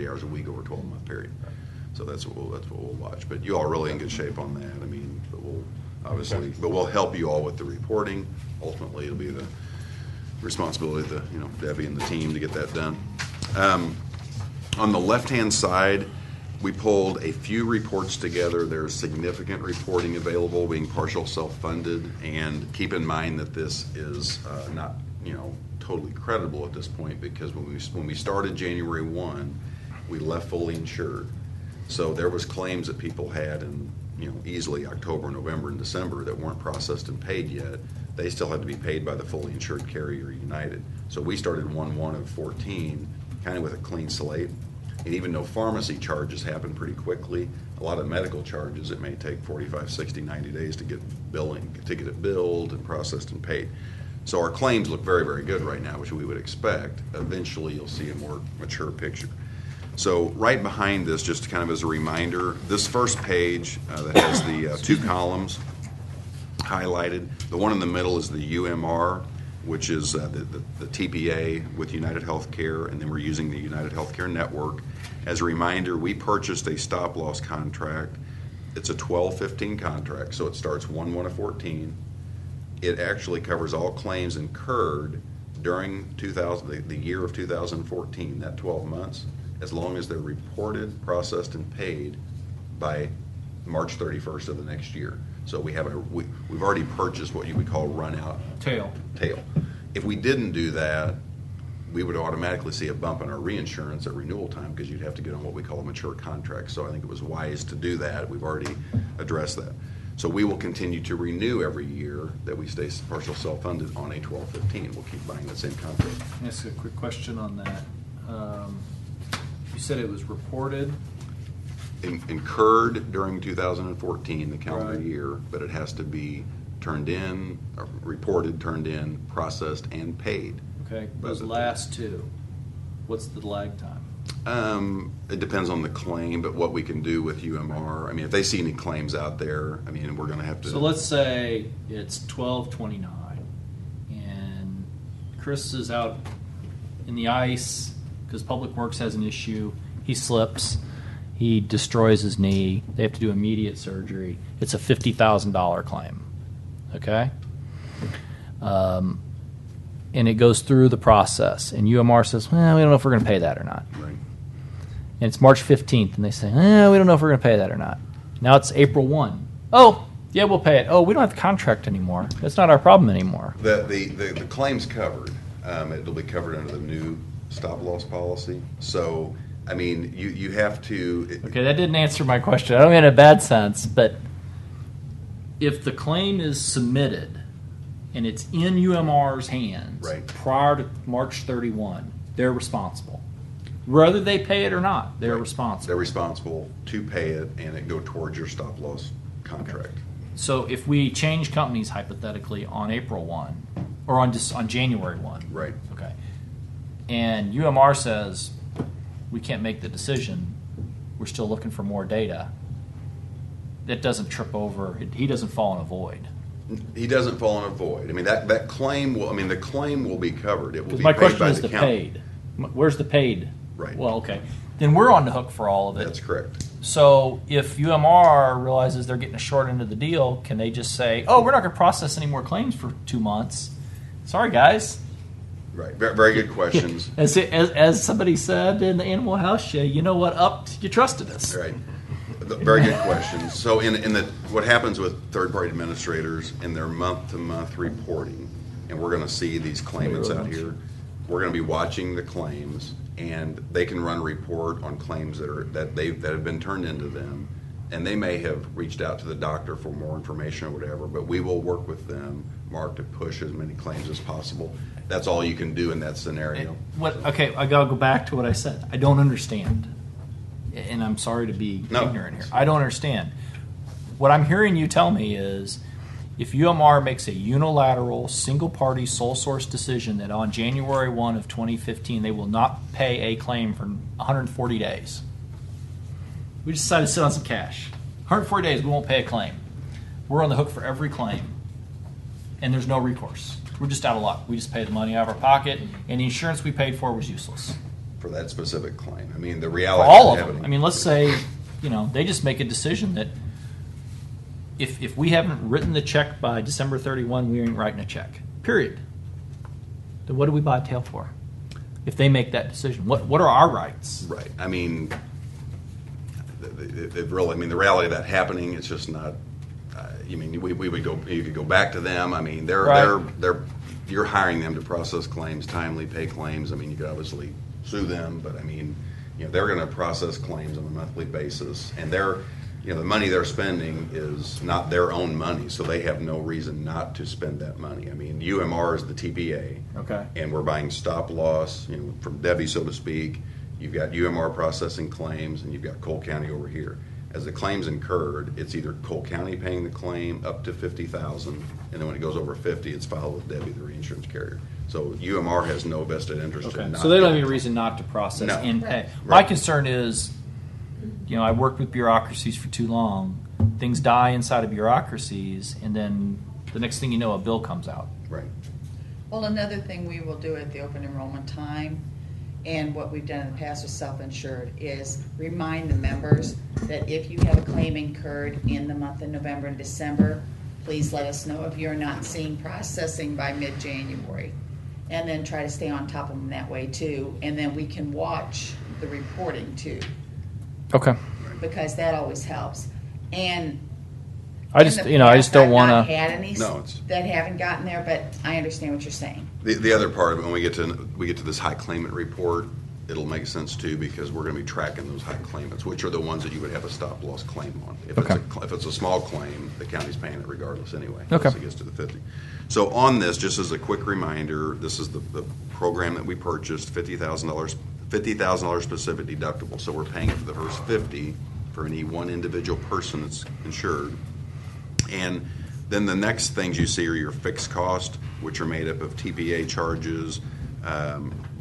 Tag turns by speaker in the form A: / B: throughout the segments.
A: hours a week over a 12-month period. So that's what we'll watch. But you all are really in good shape on that. I mean, but we'll help you all with the reporting. Ultimately, it'll be the responsibility of Debbie and the team to get that done. On the left-hand side, we pulled a few reports together. There's significant reporting available, being partial self-funded, and keep in mind that this is not totally credible at this point, because when we started January 1, we left fully insured. So there was claims that people had in easily October, November, and December that weren't processed and paid yet. They still had to be paid by the fully insured carrier, United. So we started 1/1 of 14 kind of with a clean slate. And even though pharmacy charges happen pretty quickly, a lot of medical charges, it may take 45, 60, 90 days to get it billed and processed and paid. So our claims look very, very good right now, which we would expect. Eventually, you'll see a more mature picture. So right behind this, just kind of as a reminder, this first page that has the 2 columns highlighted. The one in the middle is the UMR, which is the TPA with United Healthcare, and then we're using the United Healthcare network. As a reminder, we purchased a stop-loss contract. It's a 12-15 contract, so it starts 1/1 of 14. It actually covers all claims incurred during the year of 2014, that 12 months, as long as they're reported, processed, and paid by March 31st of the next year. So we've already purchased what you would call run-out
B: tail.
A: If we didn't do that, we would automatically see a bump in our reinsurance at renewal time, because you'd have to get on what we call a mature contract. So I think it was wise to do that. We've already addressed that. So we will continue to renew every year that we stay partial self-funded on a 12-15. We'll keep buying that same contract.
B: Let me ask a quick question on that. You said it was reported?
A: Incurred during 2014, the calendar
B: Right.
A: year, but it has to be turned in, reported, turned in, processed, and paid.
B: Okay. Those last 2, what's the lag time?
A: It depends on the claim, but what we can do with UMR, I mean, if they see any claims out there, I mean, we're going to have to.
B: So let's say it's 12/29, and Chris is out in the ice because Public Works has an issue. He slips. He destroys his knee. They have to do immediate surgery. It's a $50,000 claim. Okay? And it goes through the process. And UMR says, well, we don't know if we're going to pay that or not.
A: Right.
B: And it's March 15th, and they say, we don't know if we're going to pay that or not. Now it's April 1. Oh, yeah, we'll pay it. Oh, we don't have the contract anymore. That's not our problem anymore.
A: The claim's covered. It'll be covered under the new stop-loss policy. So, I mean, you have to.
B: Okay, that didn't answer my question. I don't mean in a bad sense, but if the claim is submitted and it's in UMR's hands
A: right.
B: prior to March 31, they're responsible. Whether they pay it or not, they're
A: right.
B: responsible.
A: They're responsible to pay it, and it go towards your stop-loss contract.
B: Okay. So if we change companies hypothetically on April 1 or on January 1,
A: right?
B: Okay, and UMR says we can't make the decision, we're still looking for more data, that doesn't trip over, he doesn't fall in a void.
A: He doesn't fall in a void. I mean, that claim will. I mean, the claim will be covered. It will be
B: my
A: paid
B: question
A: by
B: is
A: the
B: the
A: county.
B: paid. Where's the paid?
A: Right.
B: Well, okay. Then we're on the hook for all of it.
A: That's correct.
B: So if UMR realizes they're getting a short end of the deal, can they just say, "Oh, we're not going to process any more claims for 2 months"? Sorry, guys.
A: Right. Very good questions.
B: As somebody said in the Animal House show, you know what? You trusted us.
A: Right. Very good questions. So what happens with third-party administrators in their month-to-month reporting, and we're going to see these claimants out here, we're going to be watching the claims, and they can run a report on claims that have been turned into them, and they may have reached out to the doctor for more information or whatever, but we will work with them, Mark, to push as many claims as possible. That's all you can do in that scenario.
B: Okay, I got to go back to what I said. I don't understand. And I'm sorry to be ignorant here. I don't understand. What I'm hearing you tell me is if UMR makes a unilateral, single-party, sole source decision that on January 1 of 2015 they will not pay a claim for 140 days. We just decided to sit on some cash. 140 days, we won't pay a claim. We're on the hook for every claim. And there's no recourse. We're just out of luck. We just paid the money out of our pocket, and the insurance we paid for was useless.
A: for that specific claim. I mean, the
B: For
A: reality
B: all of
A: of
B: them. I mean, let's say, they just make a decision that if we haven't written the check by December 31, we ain't writing a check. Period. Then what do we buy a tail for? If they make that decision, what are our rights?
A: Right. I mean, the reality of that happening, it's just not. We would go. You could go back to them. I mean, you're hiring them to process claims, timely pay claims. I mean, you could obviously sue them, but I mean, they're going to process claims on a monthly basis, and the money they're spending is not their own money, so they have no reason not to spend that money. I mean, UMR is the TPA,
B: Okay.
A: and we're buying stop loss, from Debbie, so to speak. You've got UMR processing claims, and you've got Cole County over here. As the claim's incurred, it's either Cole County paying the claim up to $50,000, and then when it goes over 50, it's filed with Debbie, the reinsurance carrier. So UMR has no vested interest in not.
B: So they don't have any reason not to process
A: No.
B: and pay.
A: Right.
B: My concern is, I worked with bureaucracies for too long. Things die inside of bureaucracies, and then the next thing you know, a bill comes out.
A: Right.
C: Well, another thing we will do at the open enrollment time, and what we've done in the past with self-insured, is remind the members that if you have a claim incurred in the month of November and December, please let us know if you're not seeing processing by mid-January. And then try to stay on top of them that way too. And then we can watch the reporting too,
B: Okay.
C: because that always helps. And
B: I just,
C: in the
B: I
C: past,
B: just don't
C: I've
B: want
C: not
B: to.
C: had any
A: No, it's-
C: that haven't gotten there, but I understand what you're saying.
A: The other part of it, when we get to this high claimant report, it'll make sense too, because we're going to be tracking those high claimants, which are the ones that you would have a stop loss claim on.
B: Okay.
A: If it's a small claim, the county's paying it regardless anyway.
B: Okay.
A: Once it gets to the 50. So on this, just as a quick reminder, this is the program that we purchased, $50,000 specific deductible. So we're paying it for the first 50 for any one individual person that's insured. And then the next things you see are your fixed cost, which are made up of TPA charges,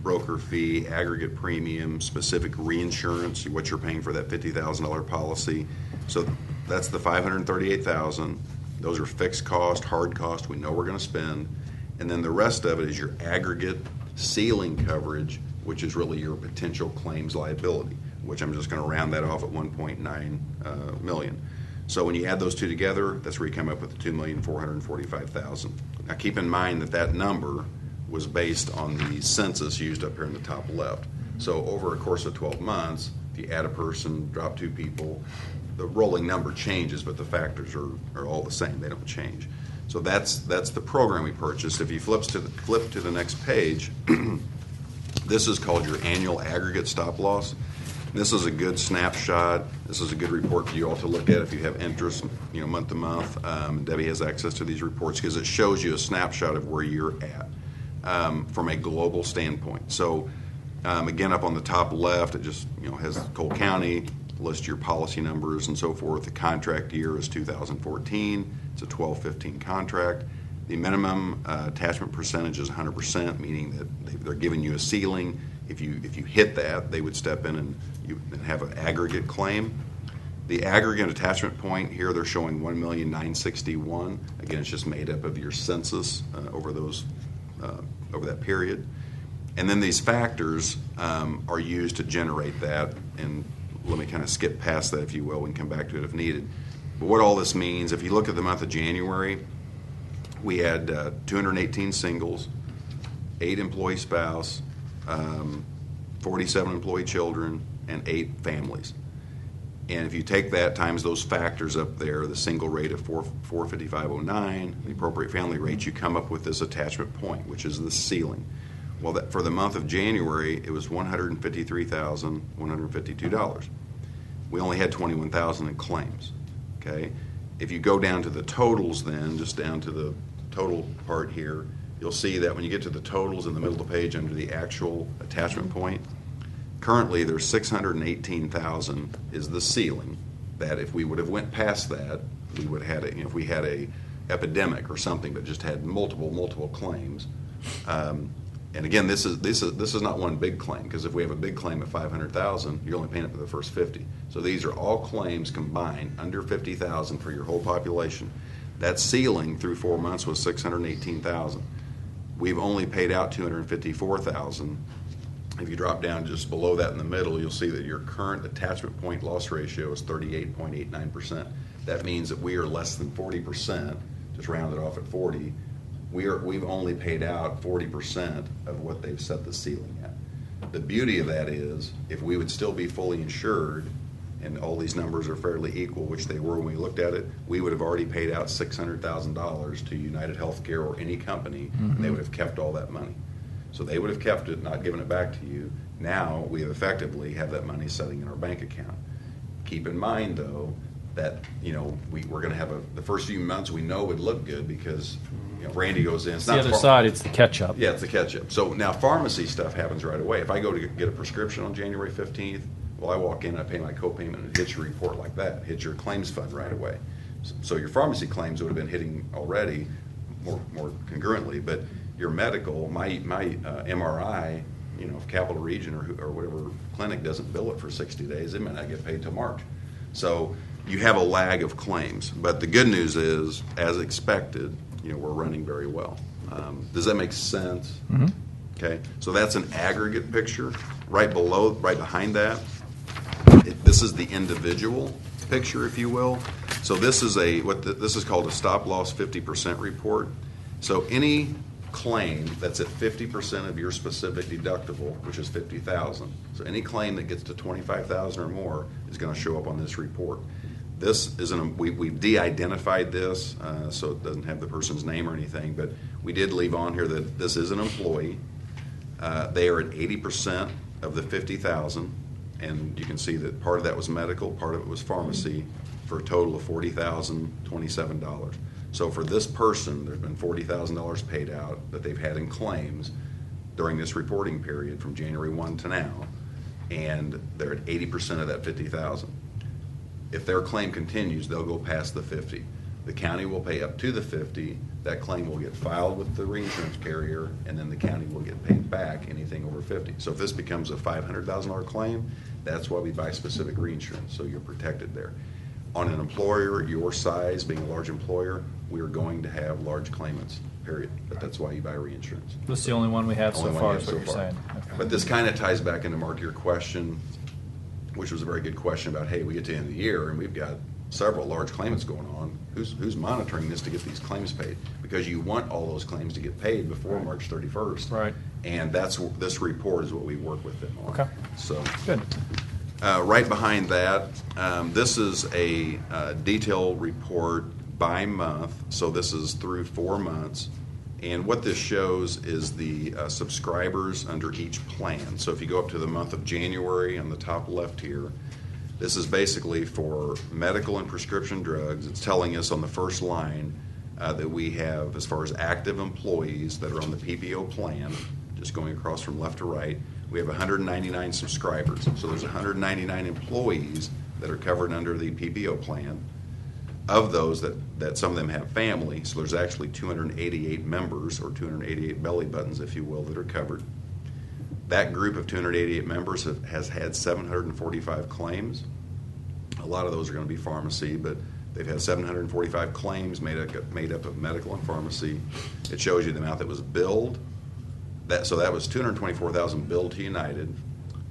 A: broker fee, aggregate premium, specific reinsurance, what you're paying for that $50,000 policy. So that's the $538,000. Those are fixed cost, hard cost. We know we're going to spend. And then the rest of it is your aggregate ceiling coverage, which is really your potential claims liability, which I'm just going to round that off at $1.9 million. So when you add those two together, that's where you come up with the $2,445,000. Now keep in mind that number was based on the census used up here in the top left. So over a course of 12 months, if you add a person, drop two people, the rolling number changes, but the factors are all the same. They don't change. So that's the program we purchased. If you flip to the next page, this is called your annual aggregate stop loss. This is a good snapshot. This is a good report for you all to look at if you have interest, month to month. Debbie has access to these reports because it shows you a snapshot of where you're at from a global standpoint. So again, up on the top left, it just has Cole County, lists your policy numbers and so forth. The contract year is 2014. It's a 12-15 contract. The minimum attachment percentage is 100%, meaning that they're giving you a ceiling. If you hit that, they would step in and you have an aggregate claim. The aggregate attachment point here, they're showing $1,961,000. Again, it's just made up of your census over that period. And then these factors are used to generate that. And let me kind of skip past that, if you will. We can come back to it if needed. But what all this means, if you look at the month of January, we had 218 singles, 8 employee spouse, 47 employee children, and 8 families. And if you take that times those factors up there, the single rate of 455.09, the appropriate family rate, you come up with this attachment point, which is the ceiling. Well, for the month of January, it was $153,152. We only had $21,000 in claims. Okay, if you go down to the totals, then just down to the total part here, you'll see that when you get to the totals in the middle of the page under the actual attachment point, currently there's $618,000 is the ceiling. That if we would have went past that, we would have had if we had a epidemic or something that just had multiple claims. And again, this is not one big claim, because if we have a big claim of $500,000, you're only paying it for the first 50. So these are all claims combined under $50,000 for your whole population. That ceiling through 4 months was $618,000. We've only paid out $254,000 If you drop down just below that in the middle, you'll see that your current attachment point loss ratio is 38.89%. That means that we are less than 40%, just round it off at 40. We've only paid out 40% of what they've set the ceiling at. The beauty of that is, if we would still be fully insured, and all these numbers are fairly equal, which they were when we looked at it, we would have already paid out $600,000 to United Healthcare or any company, and they would have kept all that money. So they would have kept it, not given it back to you. Now we effectively have that money sitting in our bank account. Keep in mind, though, that we're going to have the first few months we know would look good because Randy goes in.
D: It's the other side. It's the catch-up.
A: Yeah, it's the catch-up. So now pharmacy stuff happens right away. If I go to get a prescription on January 15th, well, I walk in, I pay my copayment, and it hits your report like that. It hits your claims fund right away. So your pharmacy claims would have been hitting already more congruently, but your medical, my MRI, if Capital Region or whatever clinic doesn't bill it for 60 days, it may not get paid till March. So you have a lag of claims. But the good news is, as expected, we're running very well. Does that make sense?
B: Mm-hmm.
A: Okay, so that's an aggregate picture. Right behind that, this is the individual picture, if you will. So this is this is called a stop loss 50% report. So any claim that's at 50% of your specific deductible, which is $50,000. So any claim that gets to $25,000 or more is going to show up on this report. This isn't we've de-identified this, so it doesn't have the person's name or anything, but we did leave on here that this is an employee. They are at 80% of the $50,000, and you can see that part of that was medical, part of it was pharmacy, for a total of $40,027. So for this person, there's been $40,000 paid out that they've had in claims during this reporting period from January 1 to now, and they're at 80% of that $50,000. If their claim continues, they'll go past the 50. The county will pay up to the 50. That claim will get filed with the reinsurance carrier, and then the county will get paid back anything over 50. So if this becomes a $500,000 claim, that's why we buy specific reinsurance, so you're protected there. On an employer your size, being a large employer, we are going to have large claimants, period. But that's why you buy reinsurance.
B: This is the only one we have so
A: Only one
B: far,
A: we
B: is
A: have
B: what
A: so
B: you're
A: far.
B: saying. Okay.
A: But this kind of ties back into, Mark, your question, which was a very good question about, hey, we get to the end of the year and we've got several large claimants going on. Who's monitoring this to get these claims paid? Because you want all those claims to get paid before March 31st.
B: Right.
A: And this report is what we work with them on.
B: Okay.
A: So
B: Good.
A: right behind that, this is a detailed report by month. So this is through 4 months. And what this shows is the subscribers under each plan. So if you go up to the month of January on the top left here, this is basically for medical and prescription drugs. It's telling us on the first line that we have, as far as active employees that are on the PPO plan, just going across from left to right, we have 199 subscribers. So there's 199 employees that are covered under the PPO plan. Of those, that some of them have family, so there's actually 288 members, or 288 belly buttons, if you will, that are covered. That group of 288 members has had 745 claims. A lot of those are going to be pharmacy, but they've had 745 claims made up of medical and pharmacy. It shows you the amount that was billed. So that was $224,000 billed to United.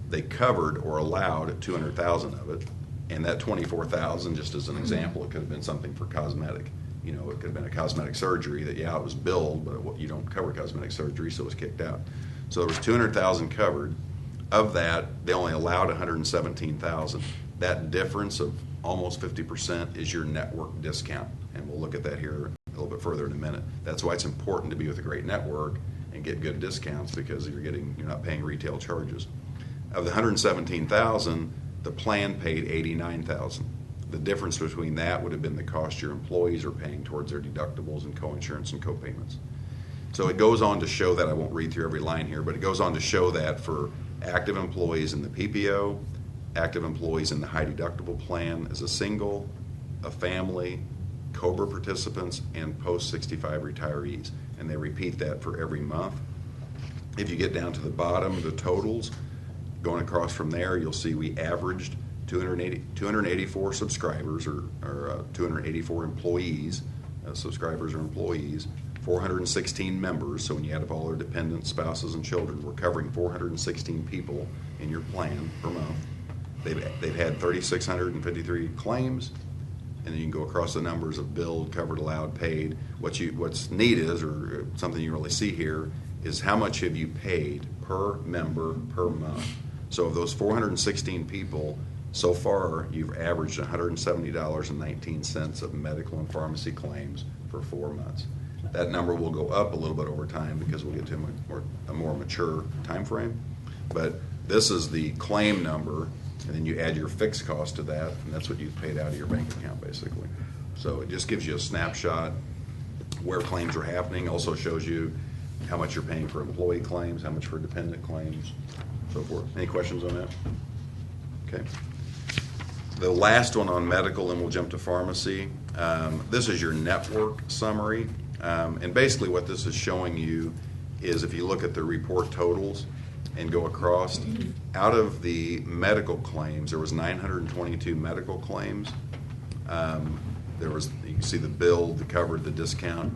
A: They covered or allowed 200,000 of it. And that 24,000, just as an example, it could have been something for cosmetic. It could have been a cosmetic surgery that, it was billed, but you don't cover cosmetic surgery, so it was kicked out. So there was 200,000 covered. Of that, they only allowed 117,000. That difference of almost 50% is your network discount. And we'll look at that here a little bit further in a minute. That's why it's important to be with a great network and get good discounts, because you're not paying retail charges. Of the 117,000, the plan paid $89,000. The difference between that would have been the cost your employees are paying towards their deductibles and coinsurance and copayments. So it goes on to show that, I won't read through every line here, but it goes on to show that for active employees in the PPO, active employees in the high deductible plan as a single, a family, COBRA participants, and post-65 retirees. And they repeat that for every month. If you get down to the bottom of the totals, going across from there, you'll see we averaged 284 subscribers, or 284 employees, subscribers or employees, 416 members. So when you add up all their dependents, spouses, and children, we're covering 416 people in your plan per month. They've had 3,653 claims, and then you can go across the numbers of billed, covered, allowed, paid. What's neat is, or something you really see here, is how much have you paid per member per month. So of those 416 people, so far you've averaged $170.19 of medical and pharmacy claims for 4 months. That number will go up a little bit over time because we'll get to a more mature time frame. But this is the claim number, and then you add your fixed cost to that, and that's what you've paid out of your bank account, basically. So it just gives you a snapshot where claims are happening. Also shows you how much you're paying for employee claims, how much for dependent claims, so forth. Any questions on that? Okay. The last one on medical, and we'll jump to pharmacy. This is your network summary. And basically what this is showing you is if you look at the report totals and go across, out of the medical claims, there was 922 medical claims. You can see the bill, the covered, the discount.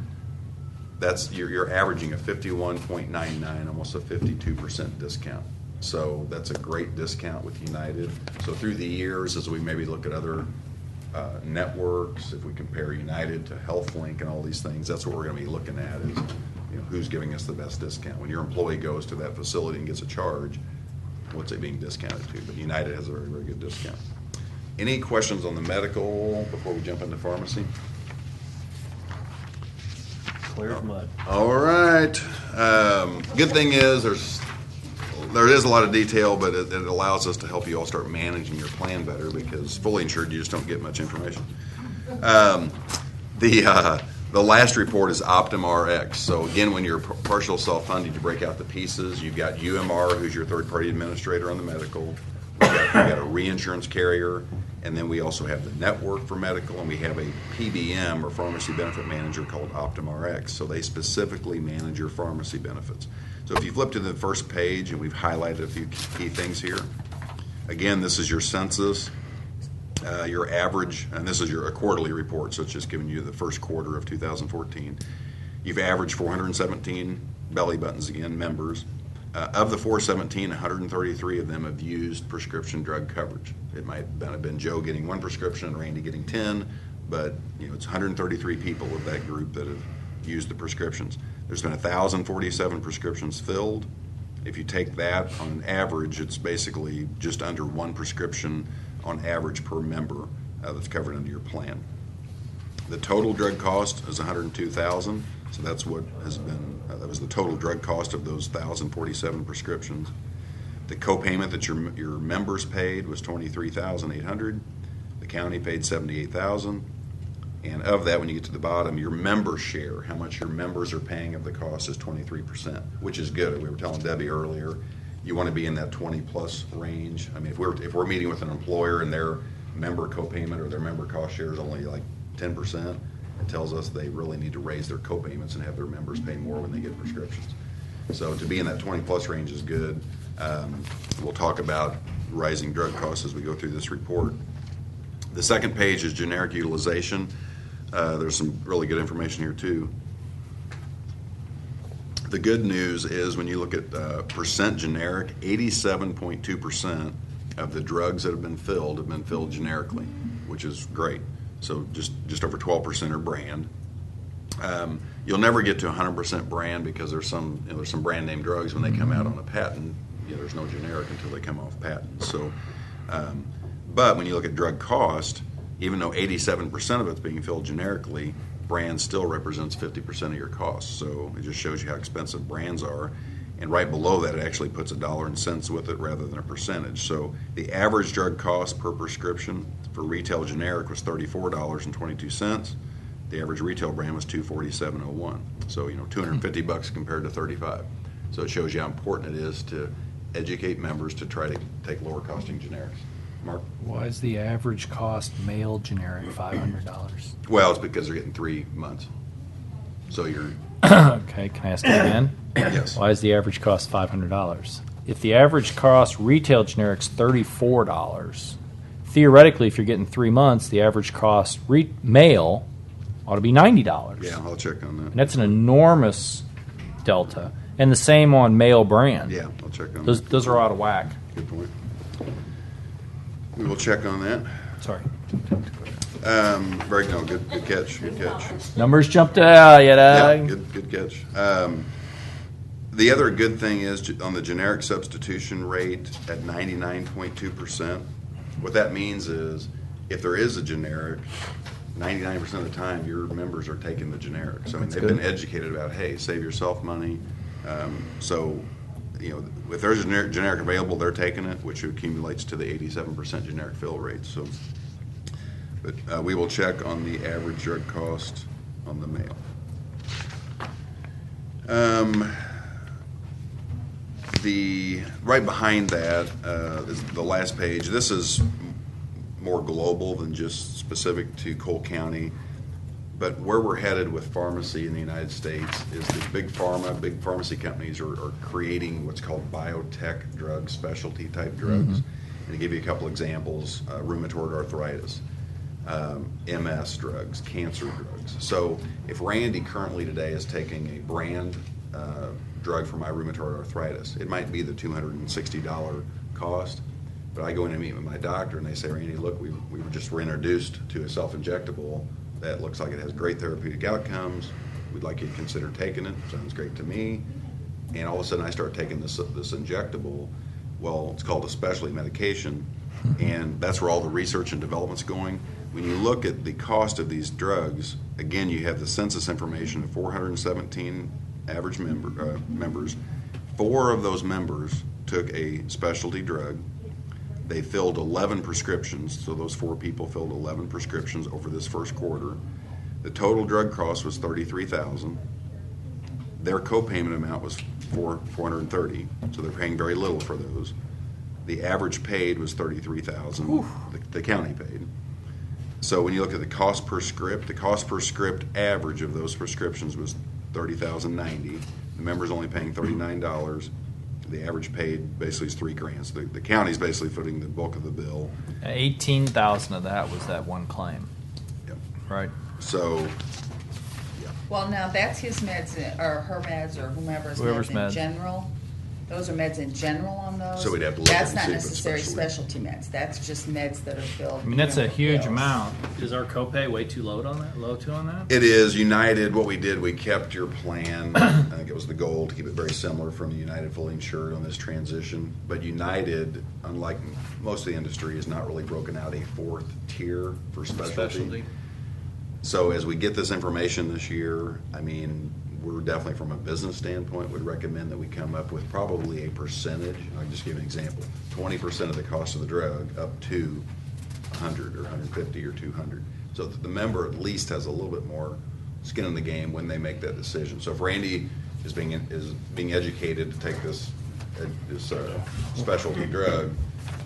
A: That's you're averaging a 51.99, almost a 52% discount. So that's a great discount with United. So through the years, as we maybe look at other networks, if we compare United to HealthLink and all these things, that's what we're going to be looking at is who's giving us the best discount. When your employee goes to that facility and gets a charge, what's it being discounted to? But United has a very, very good discount. Any questions on the medical before we jump into pharmacy?
B: Clear as mud.
A: All right. Good thing is there is a lot of detail, but it allows us to help you all start managing your plan better because fully insured, you just don't get much information. The last report is Optum Rx. So again, when you're partial self-funded, you break out the pieces. You've got UMR, who's your third-party administrator on the medical. We've got a reinsurance carrier, and then we also have the network for medical, and we have a PBM, or pharmacy benefit manager, called Optum Rx. So they specifically manage your pharmacy benefits. So if you flip to the first page, and we've highlighted a few key things here. Again, this is your census, your average, and this is a quarterly report, so it's just giving you the first quarter of 2014. You've averaged 417 belly buttons, again, members. Of the 417, 133 of them have used prescription drug coverage. It might have been Joe getting 1 prescription and Randy getting 10, but it's 133 people of that group that have used the prescriptions. There's been 1,047 prescriptions filled. If you take that on average, it's basically just under 1 prescription on average per member that's covered under your plan. The total drug cost is $102,000, so that's what has been. That was the total drug cost of those 1,047 prescriptions. The copayment that your members paid was $23,800. The county paid $78,000. And of that, when you get to the bottom, your member share, how much your members are paying of the cost, is 23%, which is good. We were telling Debbie earlier, you want to be in that 20-plus range. I mean, if we're meeting with an employer and their member copayment or their member cost share is only like 10%, it tells us they really need to raise their copayments and have their members pay more when they get prescriptions. So to be in that 20-plus range is good. We'll talk about rising drug costs as we go through this report. The second page is generic utilization. There's some really good information here too. The good news is when you look at percent generic, 87.2% of the drugs that have been filled generically, which is great. So just over 12% are brand. You'll never get to 100% brand because there's some brand name drugs when they come out on a patent. There's no generic until they come off patent. So, but when you look at drug cost, even though 87% of it's being filled generically, brand still represents 50% of your costs. So it just shows you how expensive brands are. And right below that, it actually puts a dollar and cents with it rather than a percentage. So the average drug cost per prescription for retail generic was $34.22. The average retail brand was $247.01. So $250 compared to $35. So it shows you how important it is to educate members to try to take lower costing generics. Mark?
D: Why is the average cost male generic $500?
A: Well, it's because they're getting 3 months. So you're
D: Okay, can I ask it again?
A: Yes.
D: Why is the average cost $500? If the average cost retail generic's $34, theoretically, if you're getting 3 months, the average cost male ought to be $90.
A: Yeah, I'll check on
D: And
A: that.
D: that's an enormous delta. And the same on male brand.
A: Yeah, I'll check on
D: Those,
A: that.
D: those are out of whack.
A: Good point. We will check on that.
D: Sorry.
A: Very, no, good catch, good catch.
D: Numbers jumped out.
A: Yeah, good catch. The other good thing is on the generic substitution rate at 99.2%, what that means is if there is a generic, 99% of the time your members are taking the generic. So I mean, they've been educated about, hey, save yourself money. So, you know, if there's a generic available, they're taking it, which accumulates to the 87% generic fill rate. So, but we will check on the average drug cost on the male. The right behind that is the last page. This is more global than just specific to Cole County, but where we're headed with pharmacy in the United States is the big pharmacy companies are creating what's called biotech drugs, specialty type drugs. And to give you a couple examples, rheumatoid arthritis, MS drugs, cancer drugs. So if Randy currently today is taking a brand drug for my rheumatoid arthritis, it might be the $260 cost, but I go in and meet with my doctor and they say, Randy, look, we were just introduced to a self-injectable that looks like it has great therapeutic outcomes. We'd like you to consider taking it. Sounds great to me. And all of a sudden I start taking this injectable. Well, it's called a specialty medication, and that's where all the research and development's going. When you look at the cost of these drugs, again, you have the census information of 417 average members. 4 of those members took a specialty drug. They filled 11 prescriptions, so those 4 people filled 11 prescriptions over this first quarter. The total drug cost was $33,000. Their co-payment amount was $430, so they're paying very little for those. The average paid was $33,000. The county paid. So when you look at the cost per script average of those prescriptions was $30,090. The member's only paying $39. The average paid basically is $3,000. So the county's basically footing the bulk of the bill.
B: 18,000 of that was that one claim,
A: Yep.
B: right?
A: So,
C: Well, now that's his meds, or her meds, or whomever's
B: Whoever's
C: meds in
B: meds.
C: general. Those are meds in general on those.
A: So we'd have to look
C: That's
A: and
C: not
A: see if it's
C: necessarily
A: specialty.
C: specialty meds. That's just meds that are filled.
B: I mean, that's a huge
C: pills.
B: amount. Is our copay way too low on that? Low too on that?
A: it is United. What we did, we kept your plan. I think it was the goal to keep it very similar from the United fully insured on this transition. But United, unlike most of the industry, is not really broken out a 4th tier for specialty. So as we get this information this year, I mean, we're definitely from a business standpoint would recommend that we come up with probably a percentage. I'll just give you an example. 20% of the cost of the drug up to 100 or 150 or 200. So that the member at least has a little bit more skin in the game when they make that decision. So if Randy is being educated to take this specialty drug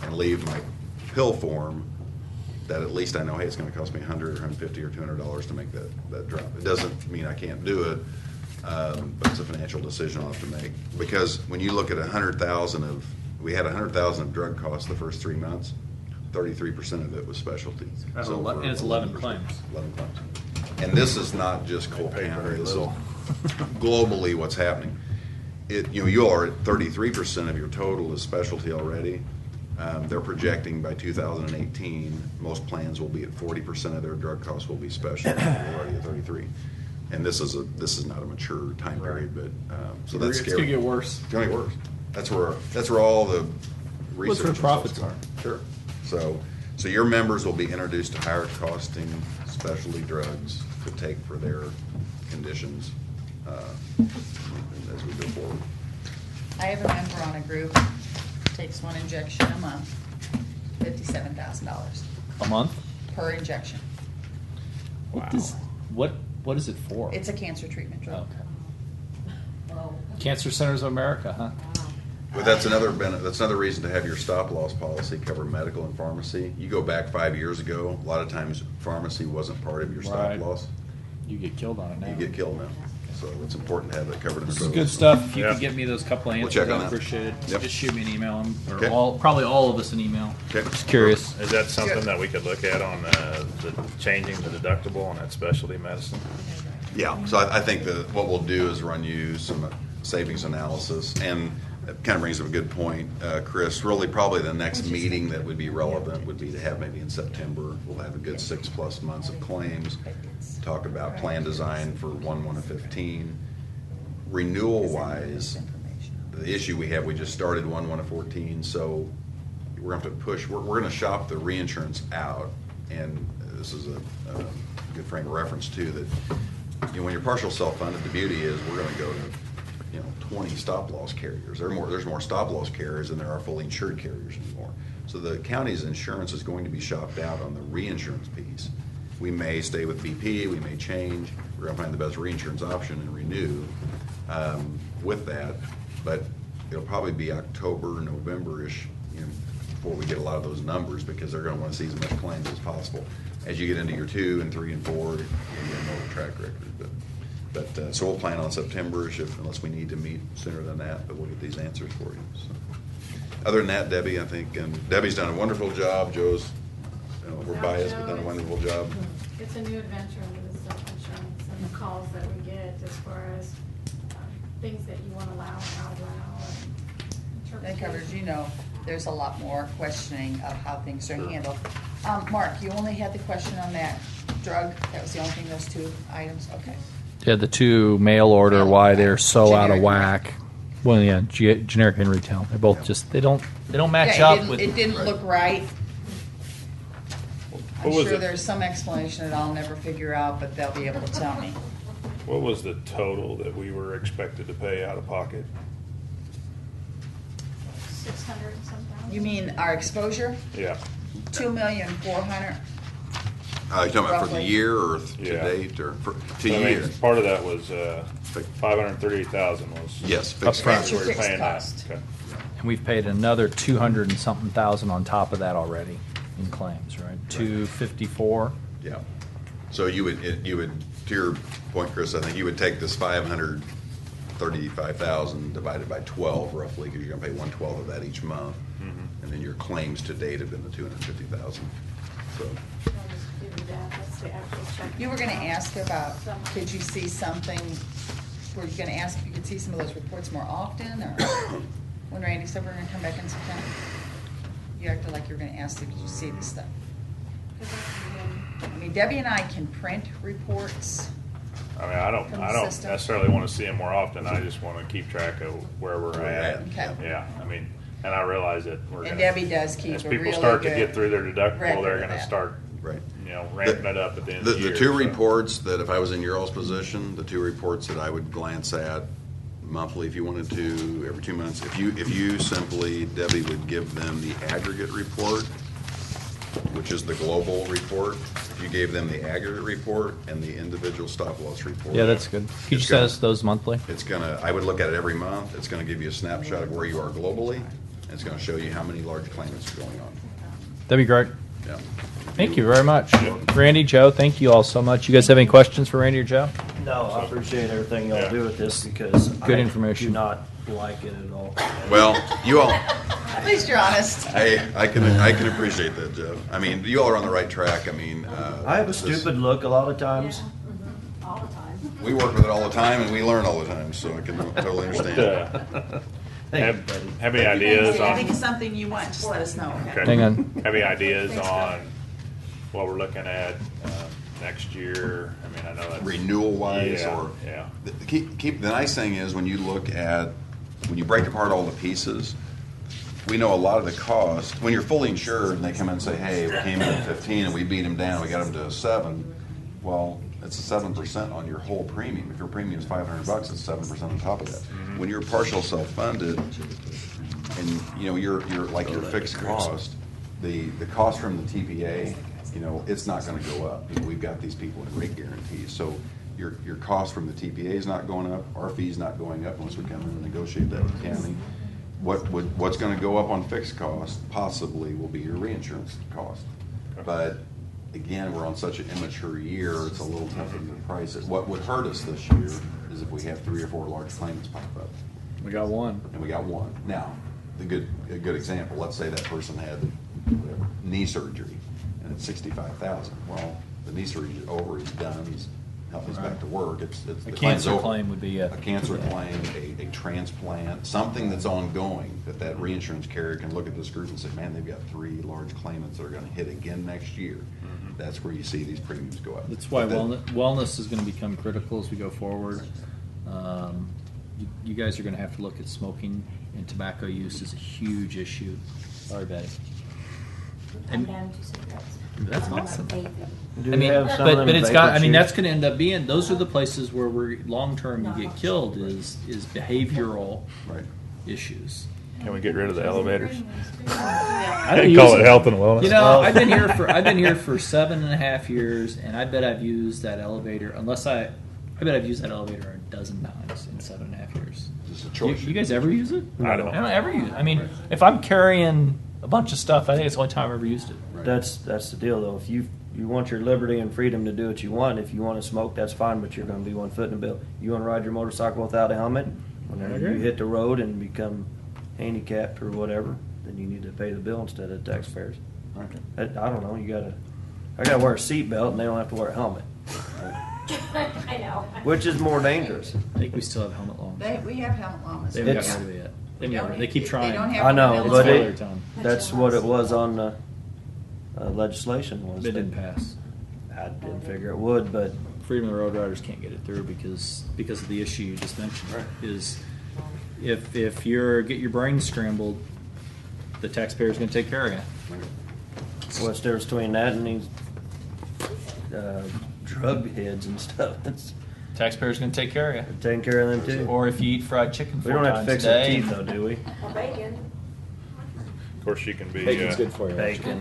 A: and leave my pill form, that at least I know, hey, it's going to cost me $100 or $150 or $200 to make that drop. It doesn't mean I can't do it, but it's a financial decision I'll have to make. Because when you look at 100,000 we had 100,000 of drug costs the first 3 months, 33% of it was specialty.
B: That's
A: So
B: and it's 11 claims.
A: 11 claims. And this is not just Cole County. This is globally what's happening. You are at 33% of your total is specialty already. They're projecting by 2018, most plans will be at 40% of their drug costs will be special. We're already at 33, and this is not a mature time period, but so that's
B: It's
A: scary.
B: gonna get worse.
A: It's going to get worse. That's where all the research
B: where
A: and
B: profits
A: stuff's
B: are.
A: Sure. So your members will be introduced to higher costing specialty drugs to take for their conditions as we go forward.
C: I have a member on a group, takes 1 injection a month, $57,000
B: A month?
C: per injection.
B: What is it for?
C: It's a cancer treatment drug.
B: Okay. Cancer Centers of America, huh?
A: But that's another reason to have your stop loss policy cover medical and pharmacy. You go back 5 years ago, a lot of times pharmacy wasn't part of your stop
B: Right.
A: loss.
B: You get killed on it now.
A: You get killed now. So it's important to have that covered in
B: This
A: the
B: is
A: bill.
B: good stuff. If you
E: Yeah.
B: could get me those couple of
A: We'll
B: answers,
A: check on
B: I
A: that.
B: appreciate it.
A: Yep.
B: Just shoot me an email, or
A: Okay.
B: probably all of us an email.
A: Okay.
D: Just curious.
E: Is that something that we could look at on the changing the deductible on that specialty medicine?
A: Yeah, so I think that what we'll do is run you some savings analysis, and it kind of brings up a good point, Chris. Really, probably the next meeting that would be relevant would be to have maybe in September. We'll have a good 6+ months of claims, talk about plan design for 1/1/15. Renewal-wise, the issue we have, we just started 1/1/14, so we're going to have to push. We're going to shop the reinsurance out, and this is a good frame of reference too. That when you're partial self-funded, the beauty is we're going to go to 20 stop-loss carriers. There's more stop-loss carriers than there are fully insured carriers anymore. So the county's insurance is going to be shopped out on the reinsurance piece. We may stay with BP, we may change. We're going to find the best reinsurance option and renew with that. But it'll probably be October, November-ish before we get a lot of those numbers, because they're going to want to see as much claims as possible. As you get into year 2 and 3 and 4, you get more of a track record. But so we'll plan on September-ish, unless we need to meet sooner than that, but we'll get these answers for you. So. Other than that, Debbie, I think, and Debbie's done a wonderful job. Joe's, we're biased, but done a wonderful job.
F: It's a new adventure with the self-insurance and the calls that we get as far as things that you want to allow and not allow.
C: That covers, there's a lot more questioning of how things are handled. Mark, you only had the question on that drug? That was the only thing, those 2 items? Okay.
D: Yeah, the two mail order,
C: Mail
D: why
C: order.
D: they're so out of
C: Generic.
D: whack. Well, yeah, generic and retail. They're both just they don't match
C: Yeah,
D: up with.
C: it didn't look right. I'm
E: What was
C: sure
E: it?
C: there's some explanation that I'll never figure out, but they'll be able to tell me.
E: What was the total that we were expected to pay out of pocket?
F: 600 and some thousand.
C: You mean our exposure?
E: Yeah.
C: 2,400,000.
A: You're talking about for the
C: Roughly.
A: year or to
E: Yeah.
A: date or to
E: So, I mean,
A: year?
E: part of that was 538,000 was.
A: Yes, fixed
D: Upfront.
C: That's your
E: We're
C: fixed
E: paying that.
C: cost.
E: Okay.
D: And we've paid another 200 and something thousand on top of that already in claims, right? 254.
A: Yeah. So you would, to your point, Chris, I think you would take this 535,000 divided by 12 roughly, because you're going to pay 1/12 of that each month. And then your claims to date have been the 250,000. So,
F: I'll just give you that. That's the actual check.
C: You were gonna ask about, could you see something, were you gonna ask if you could see some of those reports more often, or when Randy said we're gonna come back in September? You acted like you were gonna ask, did you see this stuff? I mean, Debbie and I can print reports.
E: I mean, I don't
C: From the system.
E: necessarily want to see them more often. I just want to keep track of where we're at.
C: Okay.
E: Yeah, I mean, and I realize that we're
C: And
E: gonna.
C: Debbie does keep
E: As
C: a
E: people
C: really
E: start to
C: good
E: get through their deductible,
C: record
E: they're
C: of
E: going to
C: that.
E: start,
A: right.
E: ramping it up at the end of the year.
A: The 2
E: so.
A: reports that, if I was in your all's position, the 2 reports that I would glance at monthly, if you wanted to, every 2 months, if you simply, Debbie would give them the aggregate report, which is the global report. If you gave them the aggregate report and the individual stop-loss report.
D: Yeah, that's good. Could you
A: It's
D: send
A: gonna-
D: us those monthly?
A: I would look at it every month. It's gonna give you a snapshot of where you are globally, and it's gonna show you how many large claimants are going on.
D: That'd be great.
A: Yeah.
D: Thank you very much, Randy, Joe. Thank you all so much. You guys have any questions for Randy or Joe?
G: No, I appreciate everything y'all
E: Yeah.
G: do with this because
D: Good
G: I
D: information.
G: do not like it at all.
A: Well, you all,
C: At least you're honest.
A: I can appreciate that, Jeff. I mean, you all are on the right track. I mean,
G: I have a
A: this-
G: stupid look a lot of times.
F: All the time.
A: We work with it all the time, and we learn all the time, so I can totally understand.
G: Thank you, buddy.
E: Have any ideas
C: If you think
E: on,
C: of something you want, just let us know.
E: okay.
D: Hang on.
E: Have any ideas on what we're looking at next year? I mean, I know that's.
A: Renewal-wise,
E: Yeah,
A: or
E: yeah.
A: the nice thing is when you look at, when you break apart all the pieces, we know a lot of the cost. When you're fully insured and they come in and say, hey, we came in at 15 and we beat them down, we got them to a 7. Well, it's a 7% on your whole premium. If your premium is $500, it's 7% on top of that. When you're partial self-funded, and you're like your fixed cost, the cost from the TPA, it's not going to go up. We've got these people in rate guarantees, so your cost from the TPA is not going up. Our fee's not going up once we come in and negotiate that with the county. What's going to go up on fixed cost possibly will be your reinsurance cost, but again, we're on such an immature year, it's a little tougher to price it. What would hurt us this year is if we have 3 or 4 large claimants pop up.
B: We got one.
A: And we got one. Now, a good example, let's say that person had whatever, knee surgery, and it's 65,000. Well, the knee surgery is over, he's done, he's back to work, it's
B: A
A: the claim's
B: cancer
A: over.
B: claim would be a
A: cancer claim, a transplant, something that's ongoing, that reinsurance carrier can look at this group and say, man, they've got 3 large claimants that are gonna hit again next year. That's where you see these premiums go up.
B: That's why
A: But that-
B: wellness is going to become critical as we go forward. You guys are going to have to look at smoking and tobacco use as a huge issue. Sorry, Betty.
H: I'm down to cigarettes.
B: That's
H: I'm not
B: awesome.
H: vaping.
G: Do
B: I
G: we
B: mean,
G: have some of
B: but
G: them
B: it's
G: vapor
B: got. I mean,
G: chews?
B: that's going to end up being. Those are the places where we're long term. You get killed is behavioral
A: Right.
B: issues.
E: Can we get rid of the elevators?
B: I
E: They
B: don't
E: call
B: use
E: it
B: it.
E: health and wellness.
B: You know, I've been here for 7.5 years, and I bet I've used that elevator. I bet I've used that elevator a dozen times in 7.5 years.
A: It's a
B: You,
A: choice.
B: you guys ever use it?
E: I don't.
B: I don't ever use it. I mean, if I'm carrying a bunch of stuff, I think it's the only time I've ever used it.
A: Right.
G: That's the deal, though. If you want your liberty and freedom to do what you want, if you want to smoke, that's fine, but you're going to be one foot in the bill. You want to ride your motorcycle without a helmet, whenever you hit the road and become handicapped or whatever, then you need to pay the bill instead of taxpayers.
A: Right.
G: I don't know. I gotta wear a seatbelt, and they don't have to wear a helmet,
H: I know.
G: which is more dangerous.
B: I think we still have helmet laws.
C: We have helmet laws.
B: They haven't
G: It's-
B: gotten rid of it yet. They haven't gotten rid of it. They keep trying.
C: They don't have
G: I know,
C: one
G: but
C: else.
B: It's time.
G: that's what it was on the legislation. Was
B: It
G: that-
B: didn't pass.
G: I didn't figure it would, but
B: Freedom of the Road Riders can't get it through because of the issue you just mentioned.
A: Right.
B: Is if you get your brain scrambled, the taxpayer's going to take care of you.
G: what's the difference between that and these drug heads and stuff? It's
B: Taxpayer's going to take care of you.
G: taking care of them too.
B: Or if you eat fried chicken
G: We
B: 4
G: don't have to
B: times
G: fix
B: a
G: our
B: day.
G: teeth though, do we?
H: Or bacon.
E: Of course, you can be
B: Bacon's good for you. actually.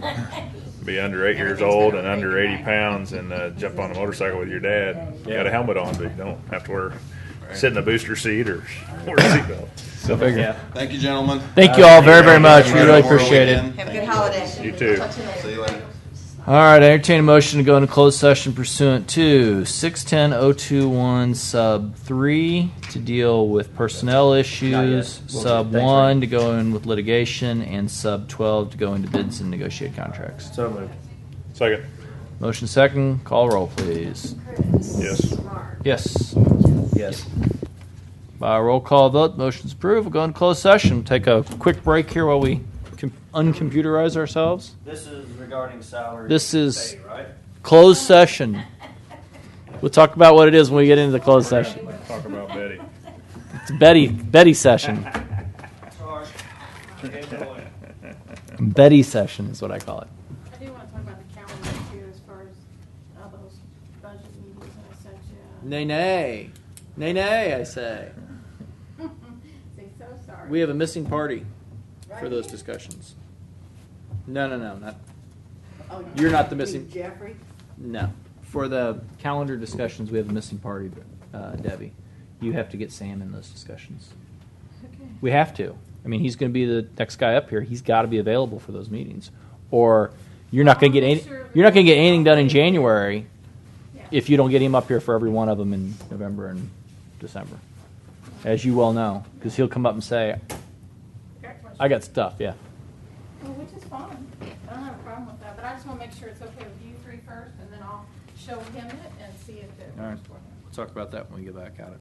G: Bacon.
E: under 8 years old and under 80 pounds and jump on a motorcycle with your dad. You got a helmet on, but you don't have to sit in the booster seat or wear a seatbelt.
B: Go figure.
G: Yeah.
A: Thank you, gentlemen.
B: Thank you all very, very much. We
A: Have a
B: really
A: Memorial
B: appreciate it.
A: weekend.
C: Have a good holiday.
E: You too.
A: See you later.
B: All right, I entertain a motion to go into closed session pursuant to 610-021 sub 3 to deal with personnel issues,
G: We'll
B: sub
G: do it. Thanks,
B: 1
G: Rick.
B: to go in with litigation, and sub 12 to go into bids and negotiate contracts.
G: So moved.
E: Second.
B: Motion second, call roll, please.
H: Chris.
E: Yes.
H: Mark.
B: Yes.
G: Yes.
B: By roll call vote, motion's approved. We'll go into closed session. Take a quick break here while we uncomputerize ourselves.
G: This is regarding salary.
B: This is-
G: pay, right?
B: Closed session. We'll talk about what it is when we get into the closed session.
E: Talk about Betty.
B: It's Betty session.
G: Sorry.
B: Betty session is what I call it.
F: I do want to talk about the calendar too, as far as all those budget meetings that I sent you.
B: Nay, I say.
F: Say so sorry.
B: We have a missing party for those discussions. No, not.
I: Oh,
B: You're not the missing.
I: Jeffrey?
B: No. For the calendar discussions, we have a missing party, Debbie. You have to get Sam in those discussions.
F: Okay.
B: We have to. I mean, he's going to be the next guy up here. He's got to be available for those meetings, or you're not going to get any. You're not going to get anything done in January
F: Yeah.
B: if you don't get him up here for every one of them in November and December, as you well know, because he'll come up and say, "I got stuff." Yeah.
F: Well, which is fine. I don't have a problem with that, but I just want to make sure it's okay with you three first, and then I'll show him it and see if it
B: All right.
F: works for him.
B: We'll talk about that when we get back at it.